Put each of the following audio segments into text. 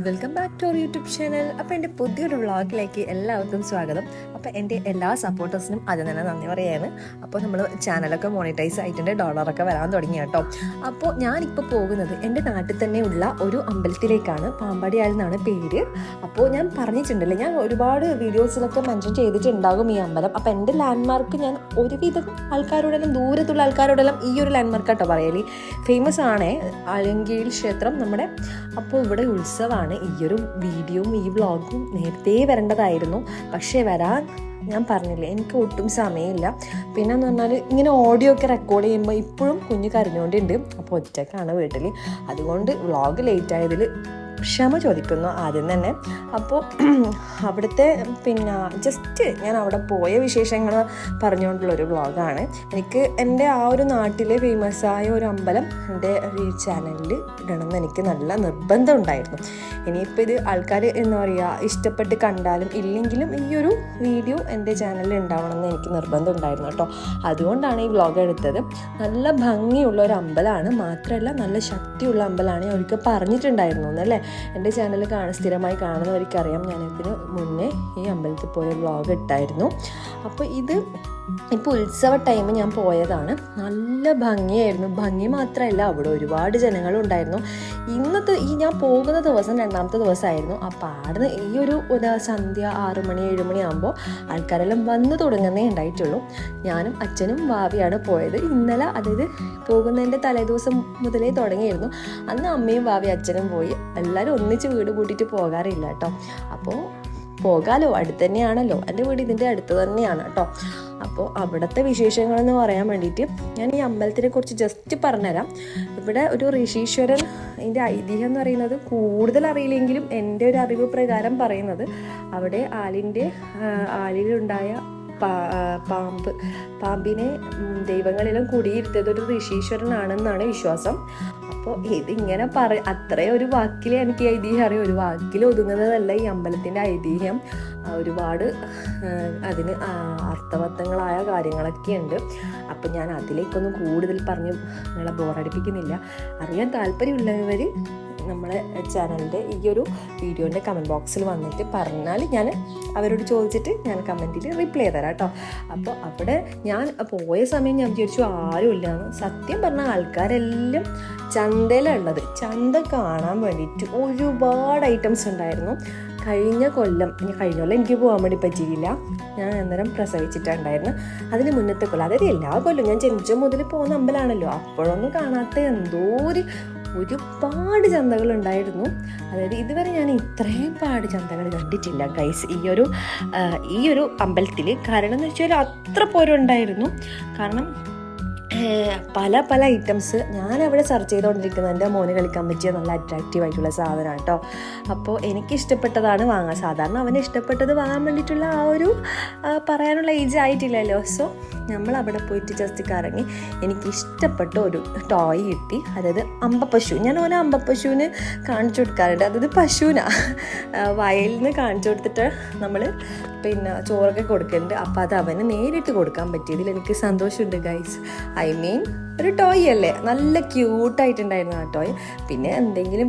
Welcome back to our YouTube channel. അപ്പോൾ എൻ്റെ പുതിയൊരു വ്ളോഗിലേക്ക് എല്ലാവർക്കും സ്വാഗതം. അപ്പോൾ എൻ്റെ എല്ലാ സപ്പോർട്ടേഴ്സിനും അത് തന്നെ നന്ദി പറയുകയാണ്. അപ്പോൾ നമ്മൾ ചാനലൊക്കെ മോണിറ്റൈസ് ആയിട്ടുണ്ട്, ഡോളറൊക്കെ വരാൻ തുടങ്ങി കേട്ടോ. അപ്പോൾ ഞാനിപ്പോൾ പോകുന്നത് എൻ്റെ നാട്ടിൽ തന്നെയുള്ള ഒരു അമ്പലത്തിലേക്കാണ്. പാമ്പാടിയാൽ എന്നാണ് പേര്. അപ്പോൾ ഞാൻ പറഞ്ഞിട്ടുണ്ടല്ലോ, ഞാൻ ഒരുപാട് വീഡിയോസിലൊക്കെ മെൻഷൻ ചെയ്തിട്ടുണ്ടാകും ഈ അമ്പലം. അപ്പോൾ എൻ്റെ ലാൻഡ്മാർക്ക് ഞാൻ ഒരുവിധം ആൾക്കാരോടെല്ലാം, ദൂരത്തുള്ള ആൾക്കാരോടെല്ലാം ഈ ഒരു ലാൻഡ്മാർക്ക് കേട്ടോ പറയല്. ഫേമസ് ആണ് ആലങ്കീഴ് ക്ഷേത്രം നമ്മുടെ. അപ്പോൾ ഇവിടെ ഉത്സവമാണ്. ഈ ഒരു വീഡിയോയും ഈ വ്ളോഗും നേരത്തെ വരേണ്ടതായിരുന്നു, പക്ഷേ വരാൻ ഞാൻ പറഞ്ഞില്ലേ, എനിക്ക് ഒട്ടും സമയമില്ല. പിന്നെ എന്ന് പറഞ്ഞാൽ ഇങ്ങനെ ഓഡിയോ ഒക്കെ റെക്കോർഡ് ചെയ്യുമ്പോൾ ഇപ്പോഴും കുഞ്ഞ് കരഞ്ഞുകൊണ്ടുണ്ട്. അപ്പോൾ ഒറ്റക്കാണ് വീട്ടിൽ, അതുകൊണ്ട് വ്ളോഗ് ലേറ്റ് ആയതിൽ ക്ഷമ ചോദിക്കുന്നു ആദ്യം തന്നെ. അപ്പോൾ അവിടുത്തെ പിന്നെ ജസ്റ്റ് ഞാൻ അവിടെ പോയ വിശേഷങ്ങൾ പറഞ്ഞുകൊണ്ടുള്ളൊരു വ്ളോഗാണ്. എനിക്ക് എൻ്റെ ആ ഒരു നാട്ടിലെ ഫേമസായ ഒരു അമ്പലം എൻ്റെ ഈ ചാനലിൽ ഇടണമെന്ന് എനിക്ക് നല്ല നിർബന്ധം ഉണ്ടായിരുന്നു. ഇനിയിപ്പോൾ ഇത് ആൾക്കാർ എന്താ പറയുക, ഇഷ്ടപ്പെട്ട് കണ്ടാലും ഇല്ലെങ്കിലും ഈ ഒരു വീഡിയോ എൻ്റെ ചാനലിൽ ഉണ്ടാവണമെന്ന് എനിക്ക് നിർബന്ധം ഉണ്ടായിരുന്നു കേട്ടോ. അതുകൊണ്ടാണ് ഈ വ്ളോഗ് എടുത്തത്. നല്ല ഭംഗിയുള്ള ഒരു അമ്പലമാണ്, മാത്രമല്ല നല്ല ശക്തിയുള്ള അമ്പലമാണ്. ഞാൻ ഒരിക്കൽ പറഞ്ഞിട്ടുണ്ടായിരുന്നു എന്നല്ലേ, എൻ്റെ ചാനൽ സ്ഥിരമായി കാണുന്നവർക്കറിയാം, ഞാനിതിന് മുന്നേ ഈ അമ്പലത്തിൽ പോയ വ്ളോഗ് ഇട്ടായിരുന്നു. അപ്പോൾ ഇത് ഇപ്പോൾ ഉത്സവ ടൈം ഞാൻ പോയതാണ്. നല്ല ഭംഗിയായിരുന്നു. ഭംഗി മാത്രമല്ല, അവിടെ ഒരുപാട് ജനങ്ങളുണ്ടായിരുന്നു. ഇന്നത്തെ ഞാൻ പോകുന്ന ദിവസം രണ്ടാമത്തെ ദിവസമായിരുന്നു. അപ്പോൾ ആടുന്ന് ഈ ഒരു സന്ധ്യ 6 മണി 7 മണി ആകുമ്പോൾ ആൾക്കാരെല്ലാം വന്ന് തുടങ്ങുന്നേ ഉണ്ടായിട്ടുള്ളൂ. ഞാനും അച്ഛനും ഭാവിയാണ് പോയത്. ഇന്നലെ, അതായത് പോകുന്നതിൻ്റെ തലേദിവസം മുതലേ തുടങ്ങിയിരുന്നു. അന്ന് അമ്മയും ഭാവി അച്ഛനും പോയി. എല്ലാവരും ഒന്നിച്ച് വീട് കൂട്ടിയിട്ട് പോകാറില്ല കേട്ടോ. അപ്പോൾ പോകാലോ, അടുത്ത് തന്നെയാണല്ലോ. എൻ്റെ വീട് ഇതിൻ്റെ അടുത്ത് തന്നെയാണ് കേട്ടോ. അപ്പോൾ അവിടുത്തെ വിശേഷങ്ങളെന്ന് പറയാൻ വേണ്ടിയിട്ട് ഞാൻ ഈ അമ്പലത്തിനെ കുറിച്ച് ജസ്റ്റ് പറഞ്ഞുതരാം. ഇവിടെ ഒരു ഋഷീശ്വരൻ, അതിൻ്റെ ഐതിഹ്യം എന്ന് പറയുന്നത് കൂടുതൽ അറിയില്ലെങ്കിലും എൻ്റെ ഒരു അറിവ് പ്രകാരം പറയുന്നത്, അവിടെ ആലിലുണ്ടായ പാമ്പിനെ ദൈവങ്ങളെല്ലാം കുടിയിരുത്തിയത് ഒരു ഋഷീശ്വരനാണെന്നാണ് വിശ്വാസം. അപ്പോൾ ഇതിങ്ങനെ അത്രയും ഒരു വാക്കിൽ എനിക്ക് ഐതിഹ്യം അറിയാം. ഒരു വാക്കിൽ ഒതുങ്ങുന്നതല്ല ഈ അമ്പലത്തിൻ്റെ ഐതിഹ്യം. ഒരുപാട് അതിന് അർത്ഥവത്തങ്ങളായ കാര്യങ്ങളൊക്കെ ഉണ്ട്. അപ്പം ഞാൻ അതിലേക്കൊന്നും കൂടുതൽ പറഞ്ഞ് നിങ്ങളെ ബോറടിപ്പിക്കുന്നില്ല. അറിയാൻ താല്പര്യമുള്ളവർ നമ്മളെ ചാനലിൻ്റെ ഈ ഒരു വീഡിയോൻ്റെ കമൻറ്റ് ബോക്സിൽ വന്നിട്ട് പറഞ്ഞാൽ ഞാൻ അവരോട് ചോദിച്ചിട്ട് ഞാൻ കമൻറ്റിൽ റിപ്ലൈ തരാം കേട്ടോ. അപ്പോൾ അവിടെ ഞാൻ പോയ സമയം ഞാൻ വിചാരിച്ചു ആരുമില്ലാന്ന്. സത്യം പറഞ്ഞാൽ ആൾക്കാരെല്ലാം ചന്തയിലുള്ളത്. ചന്ത കാണാൻ വേണ്ടിയിട്ട് ഒരുപാട് ഐറ്റംസ് ഉണ്ടായിരുന്നു. കഴിഞ്ഞ കൊല്ലം എനിക്ക് പോകാൻ വേണ്ടി പറ്റിയില്ല. ഞാൻ അന്നേരം പ്രസവിച്ചിട്ടുണ്ടായിരുന്നു. അതിന് മുന്നത്തെ കൊല്ലം, അതായത് എല്ലാ കൊല്ലം ഞാൻ ജനിച്ച മുതൽ പോകുന്ന അമ്പലമാണല്ലോ, അപ്പോഴൊന്നും കാണാത്ത ഒരുപാട് ചന്തകൾ ഉണ്ടായിരുന്നു. അതായത് ഇതുവരെ ഞാൻ ഇത്രയും പാട് ചന്തകൾ കണ്ടിട്ടില്ല ഗൈസ് ഈ ഒരു അമ്പലത്തിൽ. കാരണം എന്ന് വെച്ചാൽ അത്ര പോരുണ്ടായിരുന്നു. കാരണം പല ഐറ്റംസ് ഞാനവിടെ സെർച്ച് ചെയ്തുകൊണ്ടിരിക്കുന്നത് എൻ്റെ മോന് കളിക്കാൻ പറ്റിയ നല്ല അട്രാക്റ്റീവ് ആയിട്ടുള്ള സാധനമാണ് കേട്ടോ. അപ്പോൾ എനിക്കിഷ്ടപ്പെട്ടതാണ് വാങ്ങാൻ. സാധാരണ അവന് ഇഷ്ടപ്പെട്ടത് വാങ്ങാൻ വേണ്ടിയിട്ടുള്ള ആ ഒരു പറയാനുള്ള ഏജ് ആയിട്ടില്ലല്ലോ. സോ നമ്മൾ അവിടെ പോയിട്ട് ജസ്റ്റ് കറങ്ങി എനിക്കിഷ്ടപ്പെട്ട ഒരു ടോയ് കിട്ടി. അതായത് അമ്പപ്പശു. ഞാൻ ഓരോ അമ്പപ്പശുവിന് കാണിച്ചു കൊടുക്കാറുണ്ട്. അതായത് പശുവിനാ വയലിൽ നിന്ന് കാണിച്ചു കൊടുത്തിട്ട് നമ്മൾ പിന്നെ ചോറൊക്കെ കൊടുക്കുന്നുണ്ട്. അപ്പോൾ അത് അവന് നേരിട്ട് കൊടുക്കാൻ പറ്റിയതിൽ എനിക്ക് സന്തോഷമുണ്ട് ഗൈസ്. ഒരു ടോയ് അല്ലേ, നല്ല ക്യൂട്ടായിട്ടുണ്ടായിരുന്നു ആ ടോയ്. പിന്നെ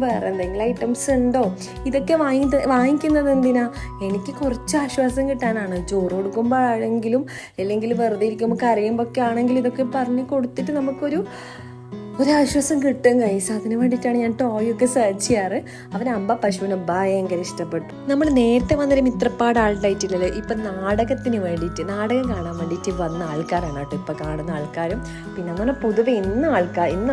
വേറെ എന്തെങ്കിലും ഐറ്റംസ് ഉണ്ടോ? ഇതൊക്കെ വാങ്ങിക്കുന്നത് എന്തിനാ? എനിക്ക് കുറച്ച് ആശ്വാസം കിട്ടാനാണ്. ചോറ് കൊടുക്കുമ്പോഴാണെങ്കിലും അല്ലെങ്കിൽ വെറുതെ ഇരിക്കുമ്പോൾ കരയുമ്പോൾ ഒക്കെ ആണെങ്കിലും ഇതൊക്കെ പറഞ്ഞ് കൊടുത്തിട്ട് ഒരാശ്വാസം കിട്ടും ഗൈസ്. അതിന് വേണ്ടിയിട്ടാണ് ഞാൻ ടോയൊക്കെ സെർച്ച് ചെയ്യാറ്. അവന് പശുവിനെ ഭയങ്കര ഇഷ്ടപ്പെട്ടു. നമ്മൾ നേരത്തെ വന്നൊരു മിത്രപ്പാട് ആളുണ്ടായിട്ടില്ലല്ലോ. ഇപ്പം നാടകത്തിന് വേണ്ടിയിട്ട്, നാടകം കാണാൻ വേണ്ടിയിട്ട് വന്ന ആൾക്കാരാണ് കേട്ടോ ഇപ്പം കാണുന്ന ആൾക്കാരും. പിന്നെ എന്ന് പറഞ്ഞാൽ പൊതുവെ ഇന്ന്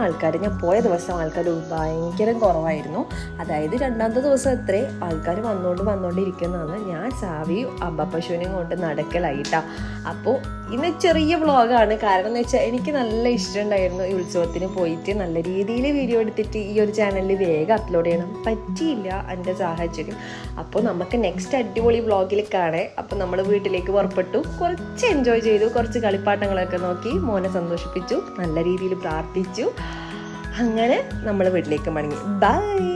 ആൾക്കാർ ഞാൻ പോയ ദിവസം ആൾക്കാർ ഭയങ്കര കുറവായിരുന്നു. അതായത് രണ്ടാമത്തെ ദിവസം എത്ര ആൾക്കാർ വന്നുകൊണ്ടിരിക്കുന്നതാണ്. ഞാൻ സാവിയും പശുവിനെയും കൊണ്ട് നടക്കലായിട്ടാ. അപ്പോൾ ഇന്ന് ചെറിയ വ്ളോഗാണ്. കാരണം എന്ന് വെച്ചാൽ എനിക്ക് നല്ല ഇഷ്ടമുണ്ടായിരുന്നു ഈ ഉത്സവത്തിന് പോയിട്ട് നല്ല രീതിയിൽ വീഡിയോ എടുത്തിട്ട് ഈ ഒരു ചാനലിൽ വേഗം അപ്ലോഡ് ചെയ്യണം. പറ്റിയില്ല എൻ്റെ സാഹചര്യം. അപ്പോൾ നമുക്ക് നെക്സ്റ്റ് അടിപൊളി വ്ളോഗിൽ കാണാം. അപ്പോൾ നമ്മൾ വീട്ടിലേക്ക് പുറപ്പെട്ടു. കുറച്ച് എൻജോയ് ചെയ്തു, കുറച്ച് കളിപ്പാട്ടങ്ങളൊക്കെ നോക്കി, മോനെ സന്തോഷിപ്പിച്ചു, നല്ല രീതിയിൽ പ്രാർത്ഥിച്ചു. അങ്ങനെ നമ്മൾ വീട്ടിലേക്ക് മടങ്ങി. ബൈ.